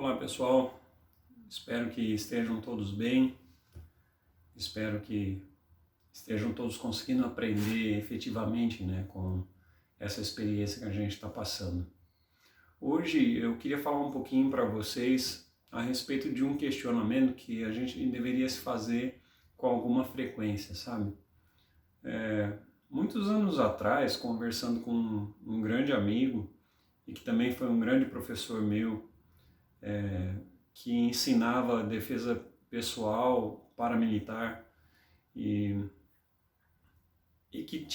Olá pessoal, espero que estejam todos bem, espero que estejam todos conseguindo aprender efetivamente, com essa experiência que a gente está passando. Hoje eu queria falar um pouquinho para vocês a respeito de um questionamento que a gente deveria se fazer com alguma frequência, sabe? Muitos anos atrás, conversando com um grande amigo e que também foi um grande professor meu, que ensinava defesa pessoal, paramilitar, e que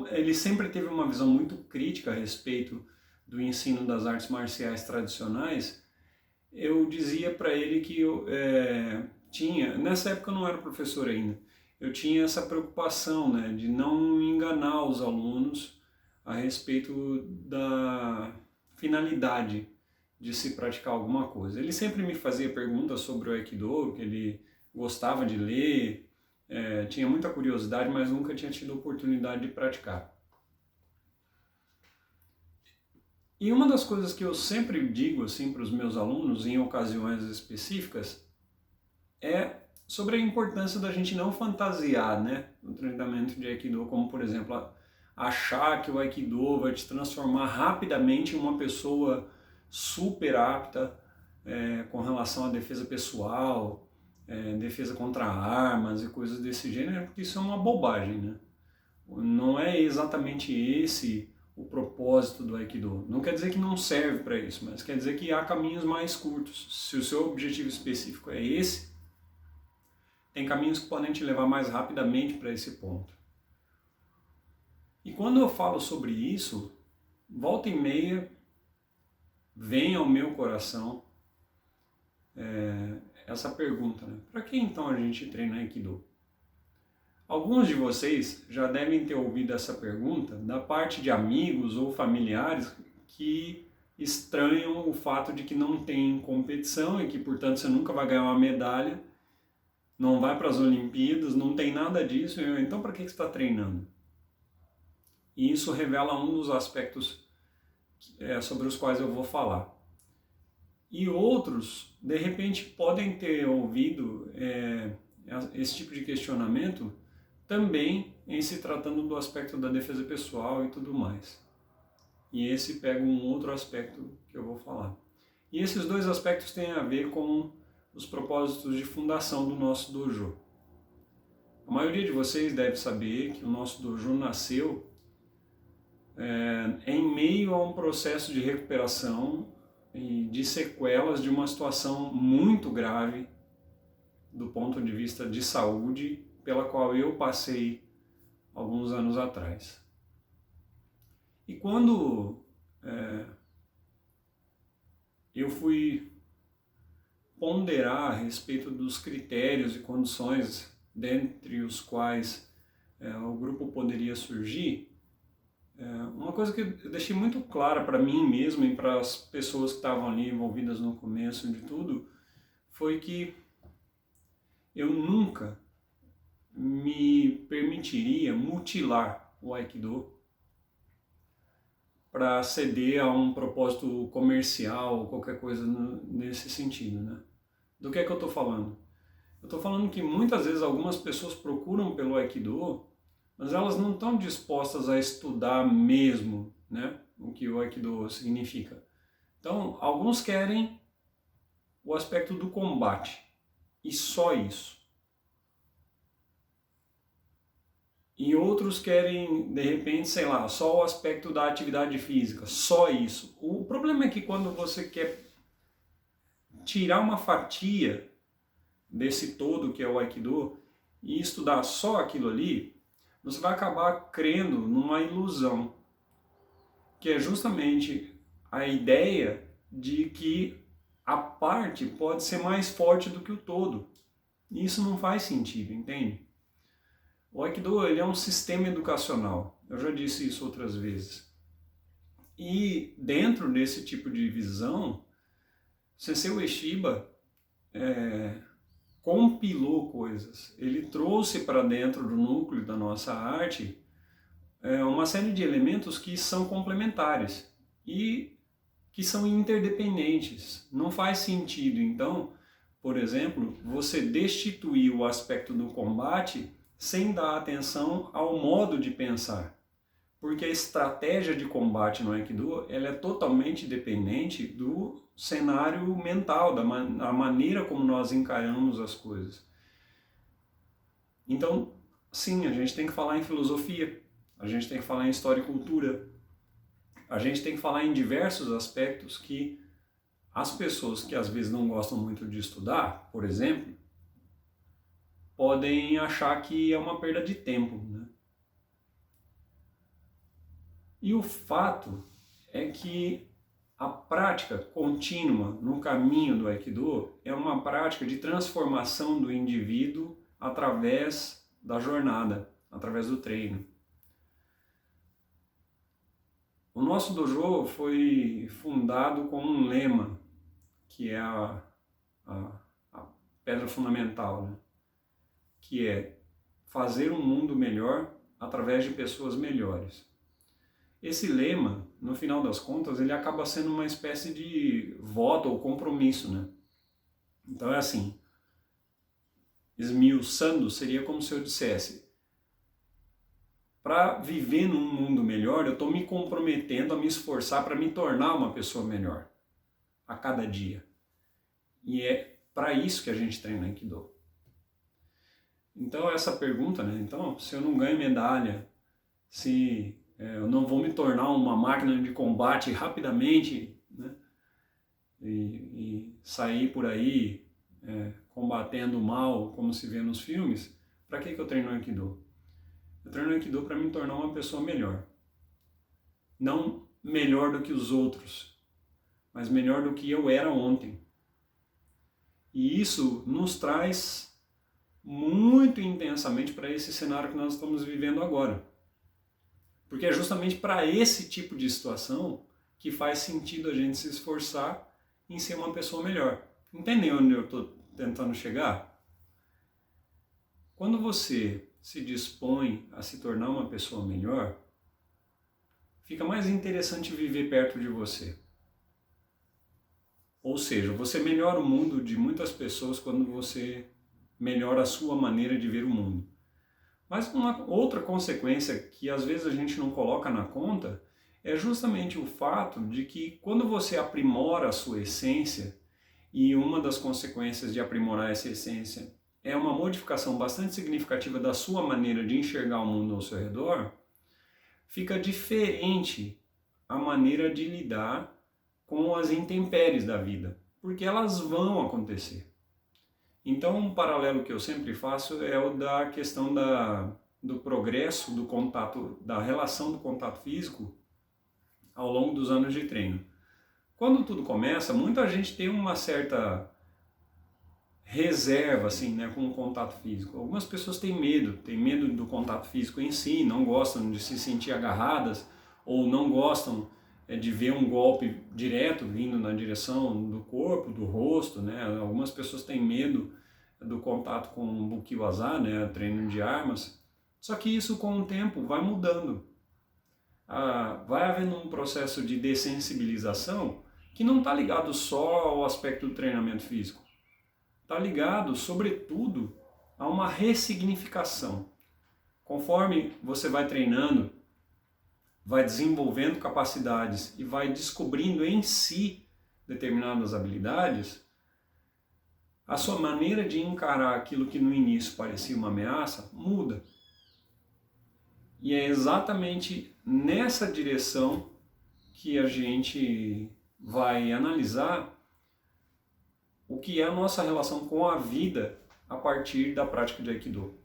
ele sempre teve uma visão muito crítica a respeito do ensino das artes marciais tradicionais. Eu dizia para ele que eu nessa época eu não era professor ainda, eu tinha essa preocupação, de não enganar os alunos a respeito da finalidade de se praticar alguma coisa. Ele sempre me fazia perguntas sobre o Aikido, que ele gostava de ler, tinha muita curiosidade, mas nunca tinha tido oportunidade de praticar. E uma das coisas que eu sempre digo assim para os meus alunos, em ocasiões específicas, é sobre a importância da gente não fantasiar, no treinamento de Aikido, como por exemplo, achar que o Aikido vai te transformar rapidamente em uma pessoa super apta com relação à defesa pessoal, defesa contra armas e coisas desse gênero, porque isso é uma bobagem, Não é exatamente esse o propósito do Aikido. Não quer dizer que não serve para isso, mas quer dizer que há caminhos mais curtos. Se o seu objetivo específico é esse, tem caminhos que podem te levar mais rapidamente para esse ponto. E quando eu falo sobre isso, volta e meia vem ao meu coração essa pergunta, para que então a gente treina Aikido? Alguns de vocês já devem ter ouvido essa pergunta da parte de amigos ou familiares que estranham o fato de que não tem competição e que, portanto, você nunca vai ganhar uma medalha, não vai para as Olimpíadas, não tem nada disso, então para que você está treinando? E isso revela um dos aspectos sobre os quais eu vou falar. E outros, de repente, podem ter ouvido esse tipo de questionamento também em se tratando do aspecto da defesa pessoal e tudo mais. E esse pega um outro aspecto que eu vou falar. E esses dois aspectos têm a ver com os propósitos de fundação do nosso dojo. A maioria de vocês deve saber que o nosso dojo nasceu em meio a um processo de recuperação e de sequelas de uma situação muito grave do ponto de vista de saúde, pela qual eu passei alguns anos atrás. E quando eu fui ponderar a respeito dos critérios e condições dentre os quais o grupo poderia surgir, uma coisa que eu deixei muito clara para mim mesmo e para as pessoas que estavam ali envolvidas no começo de tudo, foi que eu nunca me permitiria mutilar o Aikido para ceder a um propósito comercial ou qualquer coisa nesse sentido, Do que é que eu estou falando? Eu estou falando que muitas vezes algumas pessoas procuram pelo Aikido, mas elas não estão dispostas a estudar mesmo, o que o Aikido significa. Então, alguns querem o aspecto do combate, e só isso. E outros querem, de repente, só o aspecto da atividade física, só isso. O problema é que quando você quer tirar uma fatia desse todo que é o Aikido e estudar só aquilo ali, você vai acabar crendo numa ilusão, que é justamente a ideia de que a parte pode ser mais forte do que o todo. E isso não faz sentido, entende? O Aikido ele é um sistema educacional, eu já disse isso outras vezes. E dentro desse tipo de visão, Sensei Ueshiba compilou coisas. Ele trouxe para dentro do núcleo da nossa arte uma série de elementos que são complementares e que são interdependentes. Não faz sentido, então, por exemplo, você destituir o aspecto do combate sem dar atenção ao modo de pensar. Porque a estratégia de combate no Aikido ela é totalmente dependente do cenário mental, da maneira como nós encaramos as coisas. Então, sim, a gente tem que falar em filosofia, a gente tem que falar em história e cultura, a gente tem que falar em diversos aspectos que as pessoas que às vezes não gostam muito de estudar, por exemplo, podem achar que é uma perda de tempo, né? E o fato é que a prática contínua no caminho do Aikido é uma prática de transformação do indivíduo através da jornada, através do treino. O nosso dojo foi fundado com um lema, que é a pedra fundamental, né? Que é fazer um mundo melhor através de pessoas melhores. Esse lema, no final das contas, ele acaba sendo uma espécie de voto ou compromisso, né? Então é assim, esmiuçando, seria como se eu dissesse: para viver num mundo melhor, eu estou me comprometendo a me esforçar para me tornar uma pessoa melhor a cada dia. E é para isso que a gente treina Aikido. Então essa pergunta, né? Então, se eu não ganho medalha, se eu não vou me tornar uma máquina de combate rapidamente, né? E sair por aí combatendo o mal, como se vê nos filmes, para que eu treino Aikido? Eu treino Aikido para me tornar uma pessoa melhor. Não melhor do que os outros, mas melhor do que eu era ontem. E isso nos traz muito intensamente para esse cenário que nós estamos vivendo agora. Porque é justamente para esse tipo de situação que faz sentido a gente se esforçar em ser uma pessoa melhor. Entendem onde eu estou tentando chegar? Quando você se dispõe a se tornar uma pessoa melhor, fica mais interessante viver perto de você. Ou seja, você melhora o mundo de muitas pessoas quando você melhora a sua maneira de ver o mundo. Mas uma outra consequência que às vezes a gente não coloca na conta é justamente o fato de que quando você aprimora a sua essência, e uma das consequências de aprimorar essa essência é uma modificação bastante significativa da sua maneira de enxergar o mundo ao seu redor, fica diferente a maneira de lidar com as intempéries da vida, porque elas vão acontecer. Então, um paralelo que eu sempre faço é o da questão do progresso do contato, da relação do contato físico ao longo dos anos de treino. Quando tudo começa, muita gente tem uma certa reserva assim, né, com o contato físico. Algumas pessoas têm medo do contato físico em si, não gostam de se sentir agarradas ou não gostam de ver um golpe direto vindo na direção do corpo, do rosto, né? Algumas pessoas têm medo do contato com o Buki-Waza, né, treino de armas. Só que isso com o tempo vai mudando. Vai havendo um processo de dessensibilização que não está ligado só ao aspecto do treinamento físico. Está ligado, sobretudo, a uma ressignificação. Conforme você vai treinando, vai desenvolvendo capacidades e vai descobrindo em si determinadas habilidades, a sua maneira de encarar aquilo que no início parecia uma ameaça muda. E é exatamente nessa direção que a gente vai analisar o que é a nossa relação com a vida a partir da prática de Aikido.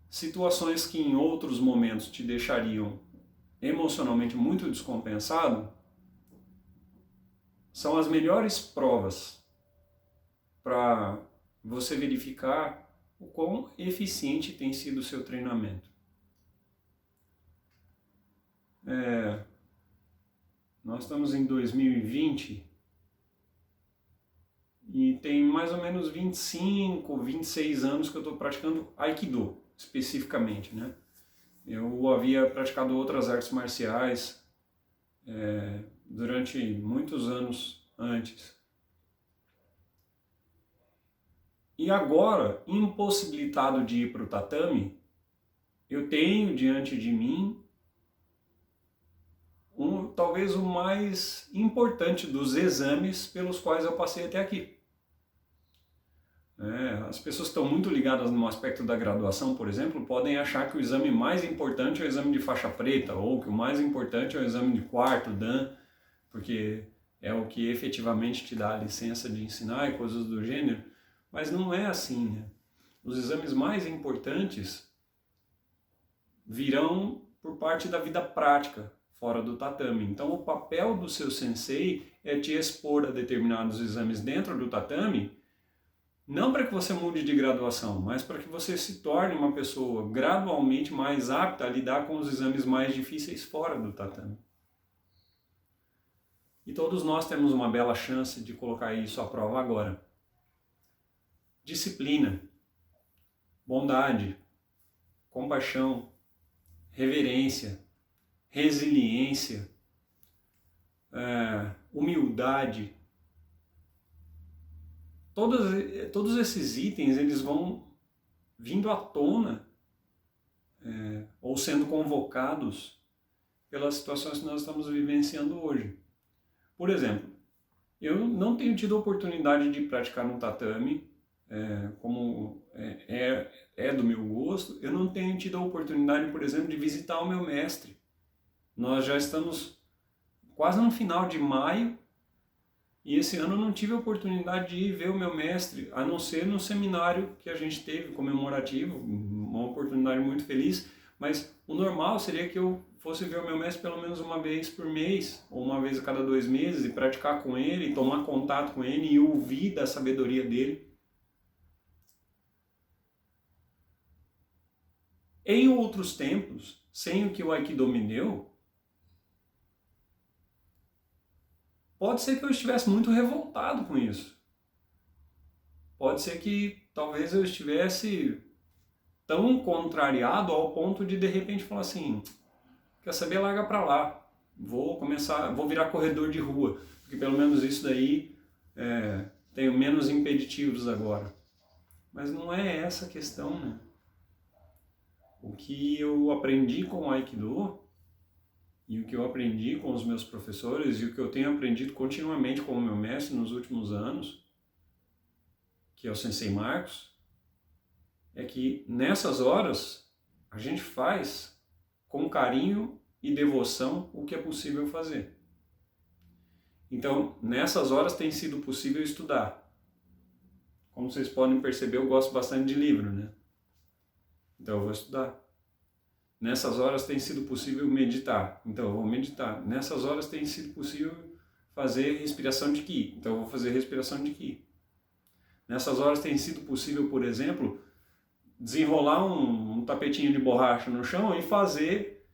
Situações que em outros momentos te deixariam emocionalmente muito descompensado são as melhores provas para você verificar o quão eficiente tem sido o seu treinamento. Nós estamos em 2020 e tem mais ou menos 25, 26 anos que eu estou praticando Aikido, especificamente, né? Eu havia praticado outras artes marciais durante muitos anos antes. E agora, impossibilitado de ir para o tatame, eu tenho diante de mim talvez o mais importante dos exames pelos quais eu passei até aqui. As pessoas que estão muito ligadas no aspecto da graduação, por exemplo, podem achar que o exame mais importante é o exame de faixa preta, ou que o mais importante é o exame de quarto dan, porque é o que efetivamente te dá a licença de ensinar e coisas do gênero, mas não é assim, né? Os exames mais importantes virão por parte da vida prática, fora do tatame. Então o papel do seu sensei é te expor a determinados exames dentro do tatame, não para que você mude de graduação, mas para que você se torne uma pessoa gradualmente mais apta a lidar com os exames mais difíceis fora do tatame. E todos nós temos uma bela chance de colocar isso à prova agora. Disciplina, bondade, compaixão, reverência, resiliência, humildade. Todos esses itens eles vão vindo à tona ou sendo convocados pelas situações que nós estamos vivenciando hoje. Por exemplo, eu não tenho tido a oportunidade de praticar no tatame, como é do meu gosto. Eu não tenho tido a oportunidade, por exemplo, de visitar o meu mestre. Nós já estamos quase no final de maio, e esse ano eu não tive a oportunidade de ir ver o meu mestre, a não ser no seminário que a gente teve comemorativo, uma oportunidade muito feliz, mas o normal seria que eu fosse ver o meu mestre pelo menos uma vez por mês, ou uma vez a cada 2 meses, e praticar com ele, tomar contato com ele e ouvir da sabedoria dele. Em outros tempos, sem o que o Aikido me deu, pode ser que eu estivesse muito revoltado com isso. Pode ser que talvez eu estivesse tão contrariado ao ponto de repente falar assim, quer saber, larga pra lá, vou virar corredor de rua, porque pelo menos isso daí tenho menos impeditivos agora. Mas não é essa a questão, né? O que eu aprendi com o Aikido e o que eu aprendi com os meus professores e o que eu tenho aprendido continuamente com o meu mestre nos últimos anos, que é o Sensei Marcos, é que nessas horas a gente faz com carinho e devoção o que é possível fazer. Então, nessas horas tem sido possível estudar. Como vocês podem perceber, eu gosto bastante de livro, né? Então eu vou estudar. Nessas horas tem sido possível meditar, então eu vou meditar. Nessas horas tem sido possível fazer respiração de Ki, então eu vou fazer respiração de Ki. Nessas horas tem sido possível, por exemplo, desenrolar um tapetinho de borracha no chão e fazer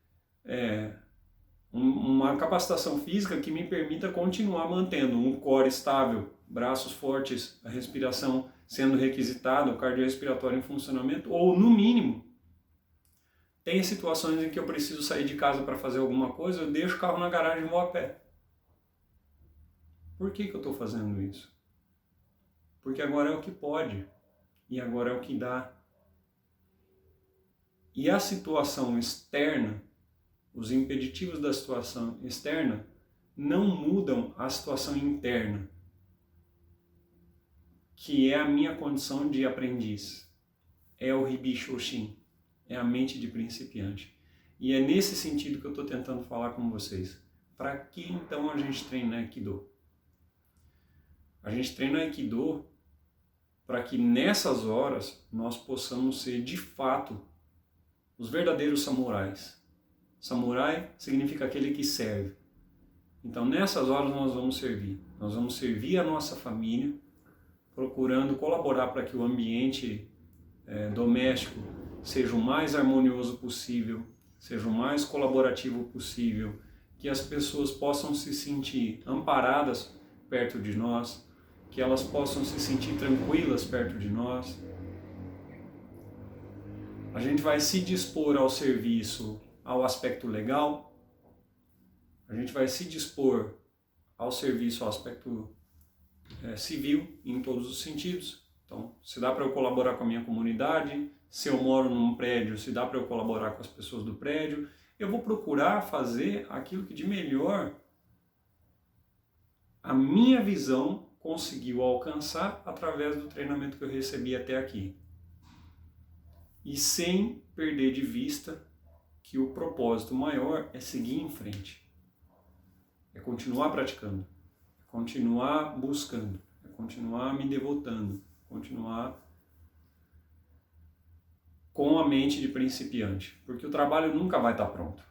uma capacitação física que me permita continuar mantendo um core estável, braços fortes, a respiração sendo requisitada, o cardiorrespiratório em funcionamento, ou no mínimo, tem situações em que eu preciso sair de casa para fazer alguma coisa, eu deixo o carro na garagem e vou a pé. Por que eu estou fazendo isso? Porque agora é o que pode, e agora é o que dá. E a situação externa, os impeditivos da situação externa, não mudam a situação interna, que é a minha condição de aprendiz. É o Ribi Shoshin, é a mente de principiante. E é nesse sentido que eu estou tentando falar com vocês. Para que então a gente treina Aikido? A gente treina Aikido para que nessas horas nós possamos ser de fato os verdadeiros samurais. Samurai significa aquele que serve. Então nessas horas nós vamos servir. Nós vamos servir a nossa família, procurando colaborar para que o ambiente doméstico seja o mais harmonioso possível, seja o mais colaborativo possível, que as pessoas possam se sentir amparadas perto de nós, que elas possam se sentir tranquilas perto de nós. A gente vai se dispor ao serviço, ao aspecto legal, a gente vai se dispor ao serviço, ao aspecto civil, em todos os sentidos. Então, se dá para eu colaborar com a minha comunidade, se eu moro num prédio, se dá para eu colaborar com as pessoas do prédio, eu vou procurar fazer aquilo que de melhor a minha visão conseguiu alcançar através do treinamento que eu recebi até aqui. E sem perder de vista que o propósito maior é seguir em frente. É continuar praticando, é continuar buscando, é continuar me devotando, continuar com a mente de principiante. Porque o trabalho nunca vai estar pronto.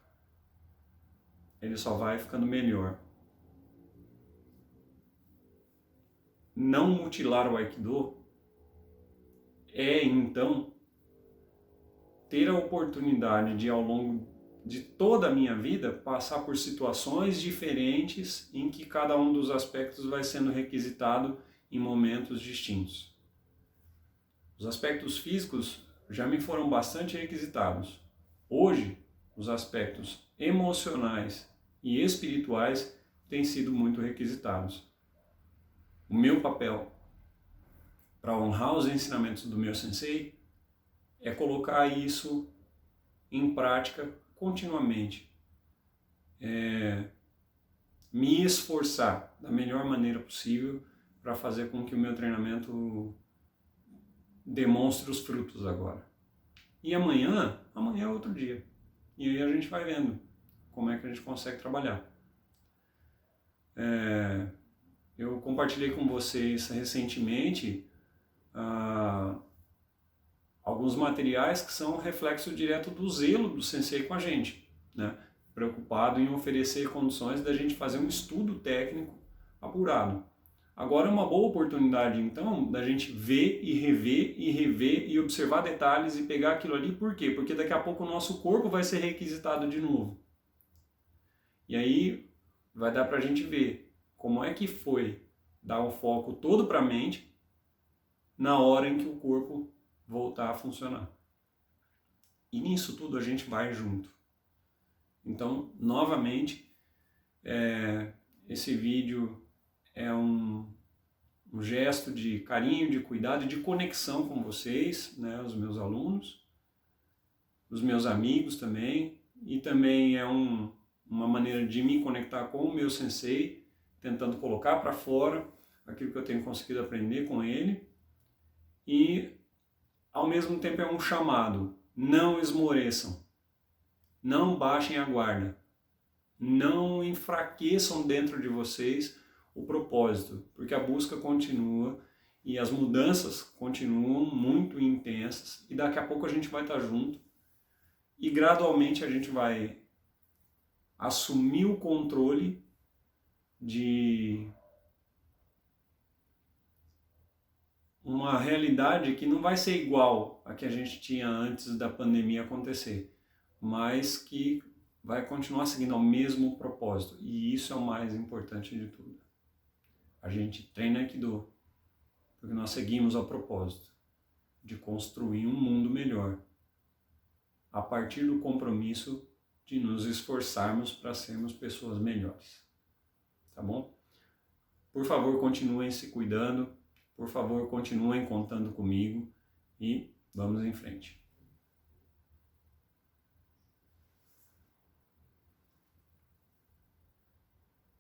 Ele só vai ficando melhor. Não mutilar o Aikido é, então, ter a oportunidade de, ao longo de toda a minha vida, passar por situações diferentes em que cada um dos aspectos vai sendo requisitado em momentos distintos. Os aspectos físicos já me foram bastante requisitados. Hoje, os aspectos emocionais e espirituais têm sido muito requisitados. O meu papel para honrar os ensinamentos do meu sensei é colocar isso em prática continuamente. Me esforçar da melhor maneira possível para fazer com que o meu treinamento demonstre os frutos agora. E amanhã é outro dia. E aí a gente vai vendo como é que a gente consegue trabalhar. Eu compartilhei com vocês recentemente alguns materiais que são reflexo direto do zelo do sensei com a gente, né? Preocupado em oferecer condições da gente fazer um estudo técnico apurado. Agora é uma boa oportunidade, então, da gente ver e rever e observar detalhes e pegar aquilo ali. Por quê? Porque daqui a pouco o nosso corpo vai ser requisitado de novo. E aí vai dar pra gente ver como é que foi dar um foco todo para a mente na hora em que o corpo voltar a funcionar. E nisso tudo a gente vai junto. Então, novamente, esse vídeo é um gesto de carinho, de cuidado e de conexão com vocês, né, os meus alunos, os meus amigos também, e também é uma maneira de me conectar com o meu sensei, tentando colocar para fora aquilo que eu tenho conseguido aprender com ele, e ao mesmo tempo é um chamado: não esmoreçam, não baixem a guarda, não enfraqueçam dentro de vocês o propósito, porque a busca continua e as mudanças continuam muito intensas, e daqui a pouco a gente vai estar junto e gradualmente a gente vai assumir o controle de uma realidade que não vai ser igual a que a gente tinha antes da pandemia acontecer, mas que vai continuar seguindo ao mesmo propósito, e isso é o mais importante de tudo. A gente treina Aikido porque nós seguimos ao propósito de construir um mundo melhor, a partir do compromisso de nos esforçarmos para sermos pessoas melhores. Tá bom? Por favor, continuem se cuidando, por favor, continuem contando comigo e vamos em frente.